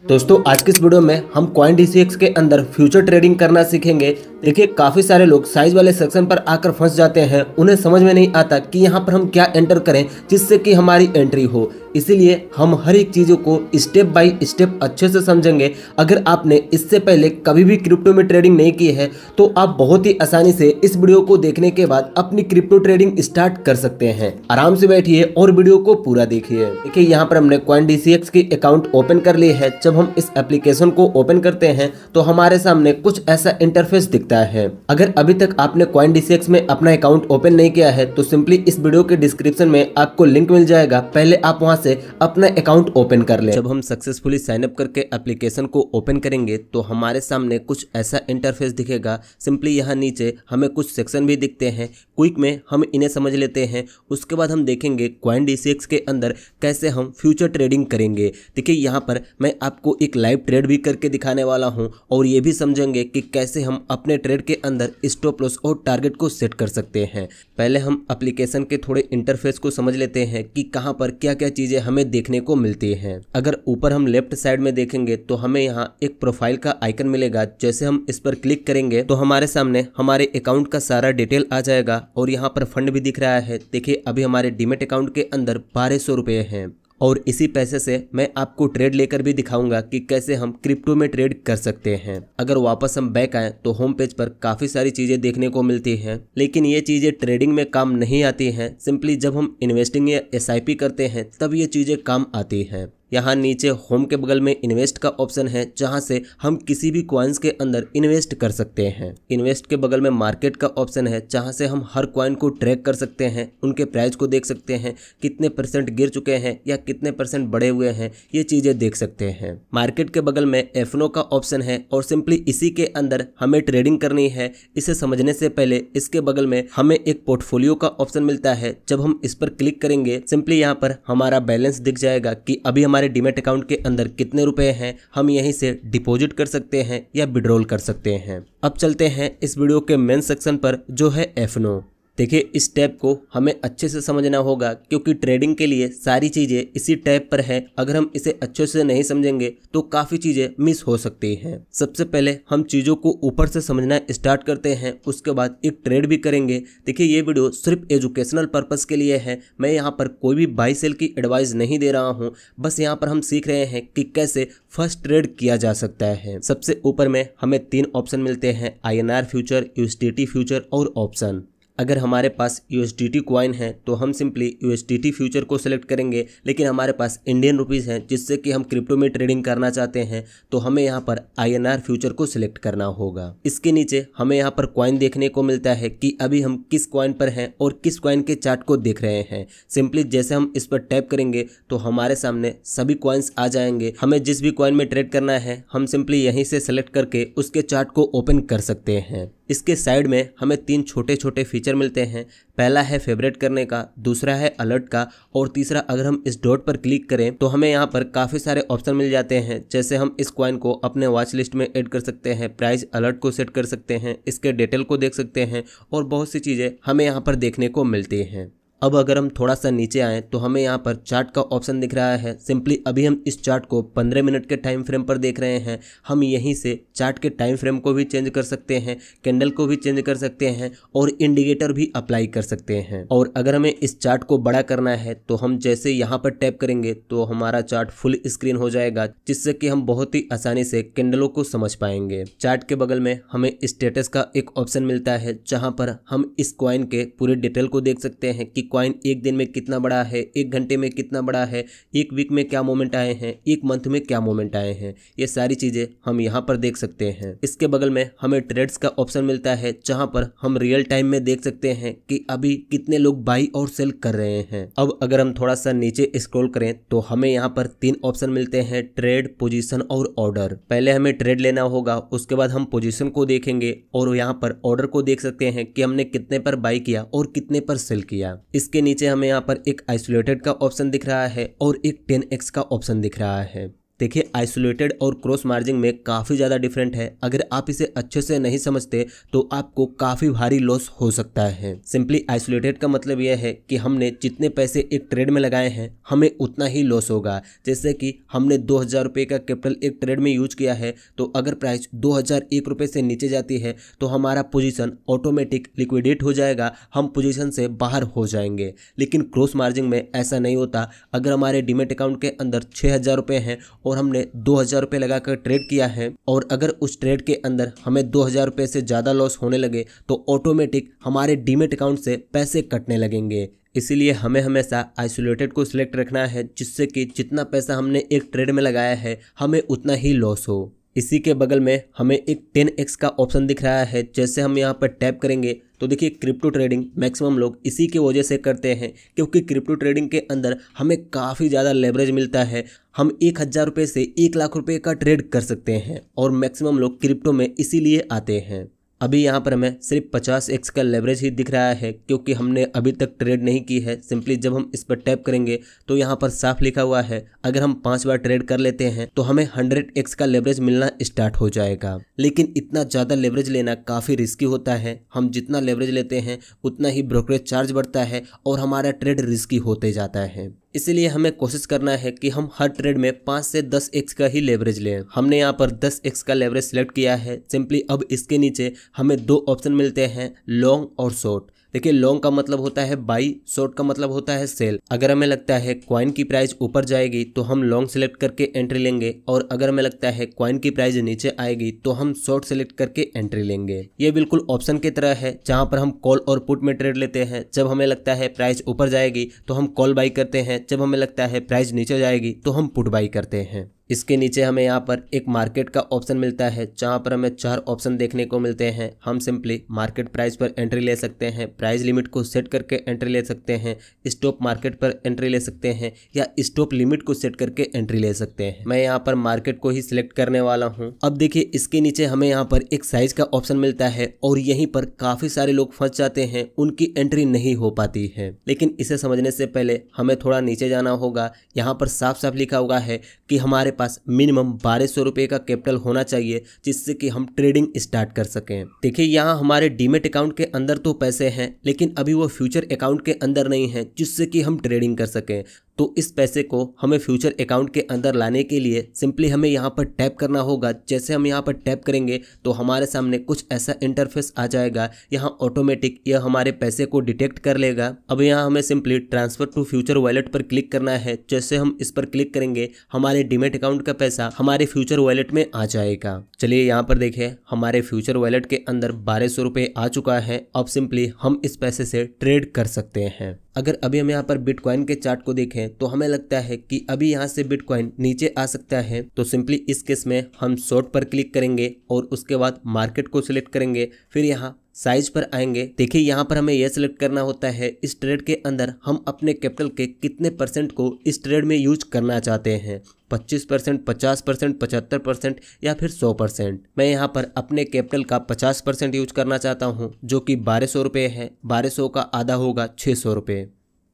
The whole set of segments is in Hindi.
दोस्तों आज की इस वीडियो में हम CoinDCX के अंदर फ्यूचर ट्रेडिंग करना सीखेंगे। देखिए काफ़ी सारे लोग साइज वाले सेक्शन पर आकर फंस जाते हैं, उन्हें समझ में नहीं आता कि यहाँ पर हम क्या एंटर करें जिससे कि हमारी एंट्री हो। इसीलिए हम हर एक चीज़ों को स्टेप बाय स्टेप अच्छे से समझेंगे। अगर आपने इससे पहले कभी भी क्रिप्टो में ट्रेडिंग नहीं की है तो आप बहुत ही आसानी से इस वीडियो को देखने के बाद अपनी क्रिप्टो ट्रेडिंग स्टार्ट कर सकते हैं। आराम से बैठिए और वीडियो को पूरा देखिए। देखिए यहाँ पर हमने CoinDCX की अकाउंट ओपन कर ली है। जब हम इस एप्लीकेशन को ओपन करते हैं तो हमारे सामने कुछ ऐसा इंटरफेस दिखता है। अगर अभी तक आपने CoinDCX में अपना अकाउंट ओपन नहीं किया है तो सिंपली इस वीडियो के डिस्क्रिप्शन में आपको लिंक मिल जाएगा, पहले आप वहां से अपना अकाउंट ओपन कर लें। जब हम सक्सेसफुली साइन अप करके एप्लीकेशन को ओपन करेंगे तो हमारे सामने कुछ ऐसा इंटरफेस दिखेगा। सिंपली यहाँ नीचे हमें कुछ सेक्शन भी दिखते हैं, क्विक में हम इन्हें समझ लेते हैं। उसके बाद हम देखेंगे CoinDCX के अंदर कैसे हम फ्यूचर ट्रेडिंग करेंगे। देखिए यहाँ पर मैं आपको एक लाइव ट्रेड भी करके दिखाने वाला हूँ और ये भी समझेंगे कि कैसे हम अपने ट्रेड के अंदर स्टॉप लॉस और टारगेट को सेट कर सकते हैं। पहले हम एप्लीकेशन के थोड़े इंटरफेस को समझ लेते हैं कि कहाँ पर क्या क्या चीज़ें हमें देखने को मिलती हैं। अगर ऊपर हम लेफ्ट साइड में देखेंगे तो हमें यहाँ एक प्रोफाइल का आइकन मिलेगा। जैसे हम इस पर क्लिक करेंगे तो हमारे सामने हमारे अकाउंट का सारा डिटेल आ जाएगा और यहाँ पर फंड भी दिख रहा है। देखिए अभी हमारे डीमेट अकाउंट के अंदर 1200 रुपये हैं और इसी पैसे से मैं आपको ट्रेड लेकर भी दिखाऊंगा कि कैसे हम क्रिप्टो में ट्रेड कर सकते हैं। अगर वापस हम बैक आए तो होम पेज पर काफ़ी सारी चीज़ें देखने को मिलती हैं, लेकिन ये चीज़ें ट्रेडिंग में काम नहीं आती हैं। सिंपली जब हम इन्वेस्टिंग या SIP करते हैं तब ये चीज़ें काम आती हैं। यहाँ नीचे होम के बगल में इन्वेस्ट का ऑप्शन है, जहाँ से हम किसी भी कॉइन्स के अंदर इन्वेस्ट कर सकते हैं। इन्वेस्ट के बगल में मार्केट का ऑप्शन है, जहाँ से हम हर कॉइन को ट्रैक कर सकते हैं, उनके प्राइस को देख सकते हैं, कितने % गिर चुके हैं या कितने % बढ़े हुए हैं, ये चीज़ें देख सकते हैं। मार्केट के बगल में FNO का ऑप्शन है और सिंपली इसी के अंदर हमें ट्रेडिंग करनी है। इसे समझने से पहले इसके बगल में हमें एक पोर्टफोलियो का ऑप्शन मिलता है। जब हम इस पर क्लिक करेंगे सिंपली यहाँ पर हमारा बैलेंस दिख जाएगा कि अभी हमारे डीमेट अकाउंट के अंदर कितने रुपए हैं। हम यहीं से डिपॉजिट कर सकते हैं या विड्रॉल कर सकते हैं। अब चलते हैं इस वीडियो के मेन सेक्शन पर जो है FNO। देखिए इस टैब को हमें अच्छे से समझना होगा क्योंकि ट्रेडिंग के लिए सारी चीज़ें इसी टैब पर है। अगर हम इसे अच्छे से नहीं समझेंगे तो काफ़ी चीज़ें मिस हो सकती हैं। सबसे पहले हम चीज़ों को ऊपर से समझना स्टार्ट करते हैं, उसके बाद एक ट्रेड भी करेंगे। देखिए ये वीडियो सिर्फ एजुकेशनल पर्पज़ के लिए है। मैं यहाँ पर कोई भी बाई सेल की एडवाइस नहीं दे रहा हूँ, बस यहाँ पर हम सीख रहे हैं कि कैसे फर्स्ट ट्रेड किया जा सकता है। सबसे ऊपर में हमें 3 ऑप्शन मिलते हैं, INR फ्यूचर, USDT फ्यूचर और ऑप्शन। अगर हमारे पास USDT कॉइन है तो हम सिंपली USDT फ्यूचर को सिलेक्ट करेंगे, लेकिन हमारे पास इंडियन रुपीज़ हैं जिससे कि हम क्रिप्टो में ट्रेडिंग करना चाहते हैं तो हमें यहाँ पर INR फ्यूचर को सिलेक्ट करना होगा। इसके नीचे हमें यहाँ पर कॉइन देखने को मिलता है कि अभी हम किस कॉइन पर हैं और किस कॉइन के चार्ट को देख रहे हैं। सिंपली जैसे हम इस पर टैप करेंगे तो हमारे सामने सभी कॉइन्स आ जाएंगे। हमें जिस भी कॉइन में ट्रेड करना है हम सिंपली यहीं से सेलेक्ट करके उसके चार्ट को ओपन कर सकते हैं। इसके साइड में हमें 3 छोटे छोटे फीचर मिलते हैं। पहला है फेवरेट करने का, दूसरा है अलर्ट का और तीसरा अगर हम इस डॉट पर क्लिक करें तो हमें यहाँ पर काफ़ी सारे ऑप्शन मिल जाते हैं। जैसे हम इस कॉइन को अपने वॉच लिस्ट में ऐड कर सकते हैं, प्राइस अलर्ट को सेट कर सकते हैं, इसके डिटेल को देख सकते हैं और बहुत सी चीज़ें हमें यहाँ पर देखने को मिलती हैं। अब अगर हम थोड़ा सा नीचे आएँ तो हमें यहाँ पर चार्ट का ऑप्शन दिख रहा है। सिंपली अभी हम इस चार्ट को 15 मिनट के टाइम फ्रेम पर देख रहे हैं। हम यहीं से चार्ट के टाइम फ्रेम को भी चेंज कर सकते हैं, कैंडल को भी चेंज कर सकते हैं और इंडिकेटर भी अप्लाई कर सकते हैं। और अगर हमें इस चार्ट को बड़ा करना है तो हम जैसे यहाँ पर टैप करेंगे तो हमारा चार्ट फुल स्क्रीन हो जाएगा, जिससे कि हम बहुत ही आसानी से कैंडलों को समझ पाएंगे। चार्ट के बगल में हमें स्टेटस का एक ऑप्शन मिलता है, जहाँ पर हम इस कॉइन के पूरे डिटेल को देख सकते हैं कि कॉइन एक दिन में कितना बड़ा है, 1 घंटे में कितना बड़ा है, 1 वीक में क्या मोमेंट आए हैं, 1 मंथ में क्या मोमेंट आए हैं। ये सारी चीज़ें हम यहाँ पर देख सकते हैं। इसके बगल में हमें ट्रेड्स का ऑप्शन मिलता है, जहाँ पर हम रियल टाइम में देख सकते हैं कि अभी कितने लोग बाई और सेल कर रहे हैं। अब अगर हम थोड़ा सा नीचे स्क्रॉल करें तो हमें यहाँ पर 3 ऑप्शन मिलते हैं, ट्रेड, पोजीशन और ऑर्डर। पहले हमें ट्रेड लेना होगा, उसके बाद हम पोजीशन को देखेंगे और यहाँ पर ऑर्डर को देख सकते हैं कि हमने कितने पर बाई किया और कितने पर सेल किया। इसके नीचे हमें यहाँ पर एक आइसोलेटेड का ऑप्शन दिख रहा है और एक 10x का ऑप्शन दिख रहा है। देखिए आइसोलेटेड और क्रॉस मार्जिन में काफ़ी ज़्यादा डिफरेंट है। अगर आप इसे अच्छे से नहीं समझते तो आपको काफ़ी भारी लॉस हो सकता है। सिंपली आइसोलेटेड का मतलब यह है कि हमने जितने पैसे एक ट्रेड में लगाए हैं हमें उतना ही लॉस होगा। जैसे कि हमने 2000 रुपये का कैपिटल एक ट्रेड में यूज किया है, तो अगर प्राइस 2001 रुपये से नीचे जाती है तो हमारा पोजीशन ऑटोमेटिक लिक्विडेट हो जाएगा, हम पोजीशन से बाहर हो जाएंगे। लेकिन क्रॉस मार्जिन में ऐसा नहीं होता। अगर हमारे डीमेट अकाउंट के अंदर 6000 रुपये हैं और हमने 2000 रुपये लगाकर ट्रेड किया है और अगर उस ट्रेड के अंदर हमें 2000 रुपये से ज़्यादा लॉस होने लगे तो ऑटोमेटिक हमारे डीमेट अकाउंट से पैसे कटने लगेंगे। इसीलिए हमें हमेशा आइसोलेटेड को सिलेक्ट रखना है, जिससे कि जितना पैसा हमने एक ट्रेड में लगाया है हमें उतना ही लॉस हो। इसी के बगल में हमें एक 10x का ऑप्शन दिख रहा है। जैसे हम यहाँ पर टैप करेंगे तो देखिए क्रिप्टो ट्रेडिंग मैक्सिमम लोग इसी की वजह से करते हैं, क्योंकि क्रिप्टो ट्रेडिंग के अंदर हमें काफ़ी ज़्यादा लेवरेज मिलता है। हम 1000 रुपये से 1 लाख रुपये का ट्रेड कर सकते हैं और मैक्सिमम लोग क्रिप्टो में इसीलिए आते हैं। अभी यहाँ पर हमें सिर्फ 50x का लेवरेज ही दिख रहा है, क्योंकि हमने अभी तक ट्रेड नहीं की है। सिंपली जब हम इस पर टैप करेंगे तो यहाँ पर साफ लिखा हुआ है अगर हम 5 बार ट्रेड कर लेते हैं तो हमें 100x का लेवरेज मिलना स्टार्ट हो जाएगा। लेकिन इतना ज़्यादा लेवरेज लेना काफ़ी रिस्की होता है। हम जितना लेवरेज लेते हैं उतना ही ब्रोकरेज चार्ज बढ़ता है और हमारा ट्रेड रिस्की होते जाता है। इसलिए हमें कोशिश करना है कि हम हर ट्रेड में 5 से 10x का ही लेवरेज लें। हमने यहाँ पर 10x का लेवरेज सिलेक्ट किया है। सिंपली अब इसके नीचे हमें 2 ऑप्शन मिलते हैं, लॉन्ग और शॉर्ट। देखिए लॉन्ग का मतलब होता है बाई, शॉर्ट का मतलब होता है सेल। अगर हमें लगता है कॉइन की प्राइस ऊपर जाएगी तो हम लॉन्ग सेलेक्ट करके एंट्री लेंगे, और अगर हमें लगता है कॉइन की प्राइस नीचे आएगी तो हम शॉर्ट सेलेक्ट करके एंट्री लेंगे। ये बिल्कुल ऑप्शन की तरह है, जहां पर हम कॉल और पुट में ट्रेड लेते हैं। जब हमें लगता है प्राइस ऊपर जाएगी तो हम कॉल बाई करते हैं, जब हमें लगता है प्राइस नीचे जाएगी तो हम पुट बाई करते हैं। इसके नीचे हमें यहाँ पर एक मार्केट का ऑप्शन मिलता है, जहाँ पर हमें 4 ऑप्शन देखने को मिलते हैं। हम सिंपली मार्केट प्राइस पर एंट्री ले सकते हैं, प्राइस लिमिट को सेट करके एंट्री ले सकते हैं, स्टॉप मार्केट पर एंट्री ले सकते हैं, या स्टॉप लिमिट को सेट करके एंट्री ले सकते हैं। मैं यहाँ पर मार्केट को ही सिलेक्ट करने वाला हूँ। अब देखिए इसके नीचे हमें यहाँ पर एक साइज का ऑप्शन मिलता है, और यहीं पर काफी सारे लोग फंस जाते हैं, उनकी एंट्री नहीं हो पाती है। लेकिन इसे समझने से पहले हमें थोड़ा नीचे जाना होगा। यहाँ पर साफ साफ लिखा हुआ है कि हमारे पास मिनिमम 1200 रुपये का कैपिटल होना चाहिए, जिससे कि हम ट्रेडिंग स्टार्ट कर सकें। देखिए यहाँ हमारे डीमेट अकाउंट के अंदर तो पैसे हैं, लेकिन अभी वो फ्यूचर अकाउंट के अंदर नहीं है, जिससे कि हम ट्रेडिंग कर सकें। तो इस पैसे को हमें फ्यूचर अकाउंट के अंदर लाने के लिए सिंपली हमें यहाँ पर टैप करना होगा। जैसे हम यहाँ पर टैप करेंगे तो हमारे सामने कुछ ऐसा इंटरफेस आ जाएगा। यहाँ ऑटोमेटिक यह हमारे पैसे को डिटेक्ट कर लेगा। अब यहाँ हमें simply transfer to future wallet पर क्लिक करना है। जैसे हम इस पर क्लिक करेंगे हमारे डीमेट अकाउंट का पैसा हमारे फ्यूचर वॉलेट में आ जाएगा। चलिए यहाँ पर देखें हमारे फ्यूचर वॉलेट के अंदर 1200 रुपये आ चुका है। अब सिंपली हम इस पैसे से ट्रेड कर सकते हैं। अगर अभी हम यहाँ पर बिटकॉइन के चार्ट को देखें तो हमें लगता है कि अभी यहाँ से बिटकॉइन नीचे आ सकता है, तो सिंपली इस केस में हम शॉर्ट पर क्लिक करेंगे और उसके बाद मार्केट को सिलेक्ट करेंगे। फिर यहाँ साइज पर आएंगे। देखिए यहाँ पर हमें यह सिलेक्ट करना होता है इस ट्रेड के अंदर हम अपने कैपिटल के कितने परसेंट को इस ट्रेड में यूज करना चाहते हैं, 25%, 50%, 75% या फिर 100%। मैं यहाँ पर अपने कैपिटल का 50% यूज करना चाहता हूँ, जो कि 1200 रुपये है। 1200 का आधा होगा 600 रुपये।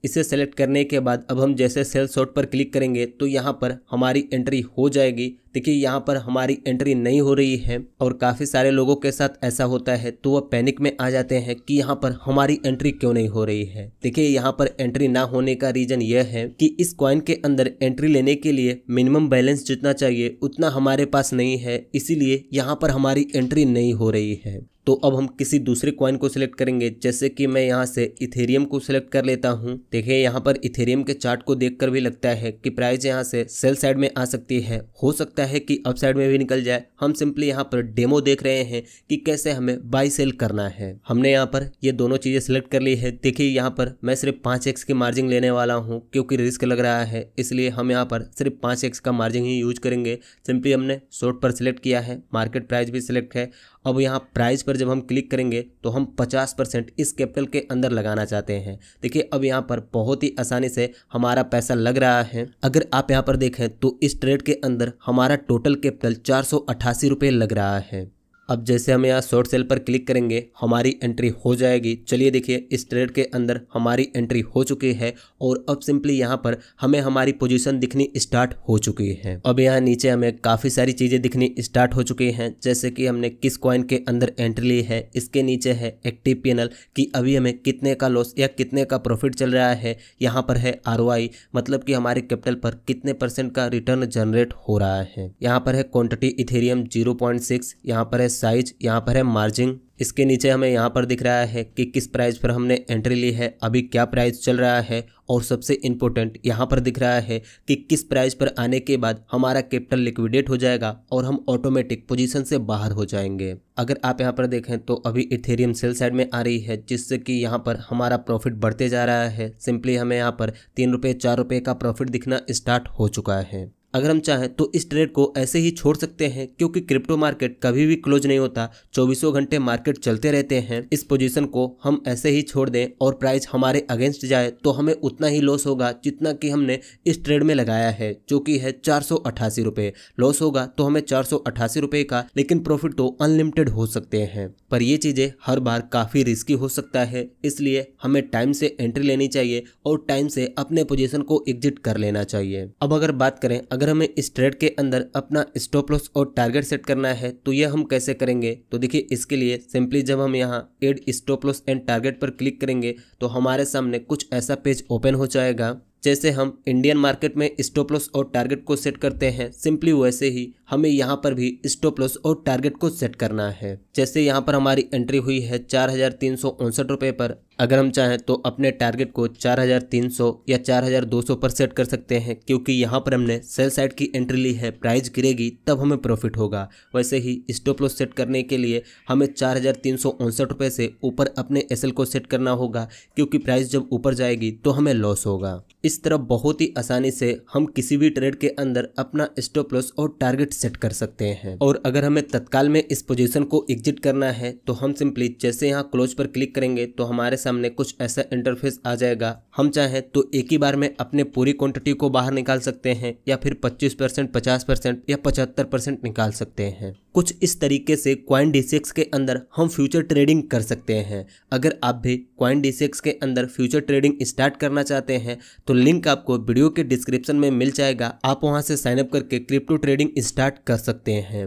इसे सेलेक्ट करने के बाद अब हम जैसे सेल शॉर्ट पर क्लिक करेंगे तो यहाँ पर हमारी एंट्री हो जाएगी। देखिए यहाँ पर हमारी एंट्री नहीं हो रही है, और काफ़ी सारे लोगों के साथ ऐसा होता है, तो वह पैनिक में आ जाते हैं कि यहाँ पर हमारी एंट्री क्यों नहीं हो रही है। देखिए यहाँ पर एंट्री ना होने का रीज़न यह है कि इस कॉइन के अंदर एंट्री लेने के लिए मिनिमम बैलेंस जितना चाहिए उतना हमारे पास नहीं है, इसीलिए यहाँ पर हमारी एंट्री नहीं हो रही है। तो अब हम किसी दूसरे कॉइन को सिलेक्ट करेंगे। जैसे कि मैं यहाँ से इथेरियम को सिलेक्ट कर लेता हूँ। देखिए यहाँ पर इथेरियम के चार्ट को देखकर भी लगता है कि प्राइस यहाँ से सेल साइड में आ सकती है, हो सकता है कि अप साइड में भी निकल जाए। हम सिंपली यहाँ पर डेमो देख रहे हैं कि कैसे हमें बाई सेल करना है। हमने यहाँ पर ये दोनों चीज़ें सिलेक्ट कर ली है। देखिए यहाँ पर मैं सिर्फ 5x की मार्जिन लेने वाला हूँ, क्योंकि रिस्क लग रहा है, इसलिए हम यहाँ पर सिर्फ 5x का मार्जिन ही यूज करेंगे। सिंपली हमने शॉर्ट पर सिलेक्ट किया है, मार्केट प्राइस भी सिलेक्ट है। अब यहाँ प्राइस पर जब हम क्लिक करेंगे तो हम 50% इस कैपिटल के अंदर लगाना चाहते हैं। देखिए अब यहाँ पर बहुत ही आसानी से हमारा पैसा लग रहा है। अगर आप यहाँ पर देखें तो इस ट्रेड के अंदर हमारा टोटल कैपिटल 488 रुपये लग रहा है। अब जैसे हम यहाँ शॉर्ट सेल पर क्लिक करेंगे हमारी एंट्री हो जाएगी। चलिए देखिए इस ट्रेड के अंदर हमारी एंट्री हो चुकी है और अब सिंपली यहाँ पर हमें हमारी पोजीशन दिखनी स्टार्ट हो चुकी है। अब यहाँ नीचे हमें काफ़ी सारी चीज़ें दिखनी स्टार्ट हो चुकी हैं, जैसे कि हमने किस कॉइन के अंदर एंट्री ली है, इसके नीचे है एक्टिव पीएनएल कि अभी हमें कितने का लॉस या कितने का प्रॉफिट चल रहा है। यहाँ पर है आरओआई मतलब कि हमारे कैपिटल पर कितने % का रिटर्न जनरेट हो रहा है। यहाँ पर है क्वांटिटी इथेरियम 0.6, यहाँ पर है साइज, यहाँ पर है मार्जिन। इसके नीचे हमें यहाँ पर दिख रहा है कि किस प्राइस पर हमने एंट्री ली है, अभी क्या प्राइस चल रहा है, और सबसे इम्पोर्टेंट यहाँ पर दिख रहा है कि किस प्राइस पर आने के बाद हमारा कैपिटल लिक्विडेट हो जाएगा और हम ऑटोमेटिक पोजीशन से बाहर हो जाएंगे। अगर आप यहाँ पर देखें तो अभी इथेरियम सेल साइड में आ रही है, जिससे कि यहाँ पर हमारा प्रॉफिट बढ़ते जा रहा है। सिंपली हमें यहाँ पर 3 रुपये 4 रुपये का प्रॉफिट दिखना स्टार्ट हो चुका है। अगर हम चाहें तो इस ट्रेड को ऐसे ही छोड़ सकते हैं, क्योंकि क्रिप्टो मार्केट कभी भी क्लोज नहीं होता, 24 घंटे मार्केट चलते रहते हैं। इस पोजीशन को हम ऐसे ही छोड़ दें और प्राइस हमारे अगेंस्ट जाए तो हमें उतना ही लॉस होगा जितना कि हमने इस ट्रेड में लगाया है, जो कि है 488 रुपये। लॉस होगा तो हमें 488 रुपये का, लेकिन प्रॉफिट तो अनलिमिटेड हो सकते हैं। पर ये चीज़ें हर बार काफ़ी रिस्की हो सकता है, इसलिए हमें टाइम से एंट्री लेनी चाहिए और टाइम से अपने पोजीशन को एग्जिट कर लेना चाहिए। अब अगर बात करें अगर हमें इस ट्रेड के अंदर अपना स्टॉप लॉस और टारगेट सेट करना है तो यह हम कैसे करेंगे, तो देखिए इसके लिए सिंपली जब हम यहाँ add stop loss and target पर क्लिक करेंगे तो हमारे सामने कुछ ऐसा पेज ओपन हो जाएगा। जैसे हम इंडियन मार्केट में स्टॉप लॉस और टारगेट को सेट करते हैं, सिंपली वैसे ही हमें यहाँ पर भी स्टॉप लॉस और टारगेट को सेट करना है। जैसे यहाँ पर हमारी एंट्री हुई है 4359 रुपये पर, अगर हम चाहें तो अपने टारगेट को 4300 या 4200 पर सेट कर सकते हैं, क्योंकि यहाँ पर हमने सेल साइड की एंट्री ली है, प्राइस गिरेगी तब हमें प्रॉफिट होगा। वैसे ही स्टॉप लॉस सेट करने के लिए हमें 4359 रुपये से ऊपर अपने एसएल को सेट करना होगा, क्योंकि प्राइस जब ऊपर जाएगी तो हमें लॉस होगा। इस तरह बहुत ही आसानी से हम किसी भी ट्रेड के अंदर अपना स्टॉप लॉस और टारगेट सेट कर सकते हैं। और अगर हमें तत्काल में इस पोजीशन को एग्जिट करना है तो हम सिंपली जैसे यहाँ क्लोज पर क्लिक करेंगे तो हमारे सामने कुछ ऐसा इंटरफेस आ जाएगा। हम चाहें तो एक ही बार में अपने पूरी क्वांटिटी को बाहर निकाल सकते हैं, या फिर 25%, 50% या 75% निकाल सकते हैं। कुछ इस तरीके से CoinDCX के अंदर हम फ्यूचर ट्रेडिंग कर सकते हैं। अगर आप भी CoinDCX के अंदर फ्यूचर ट्रेडिंग स्टार्ट करना चाहते हैं तो लिंक आपको वीडियो के डिस्क्रिप्शन में मिल जाएगा, आप वहां से साइन अप करके क्रिप्टो ट्रेडिंग स्टार्ट कर सकते हैं।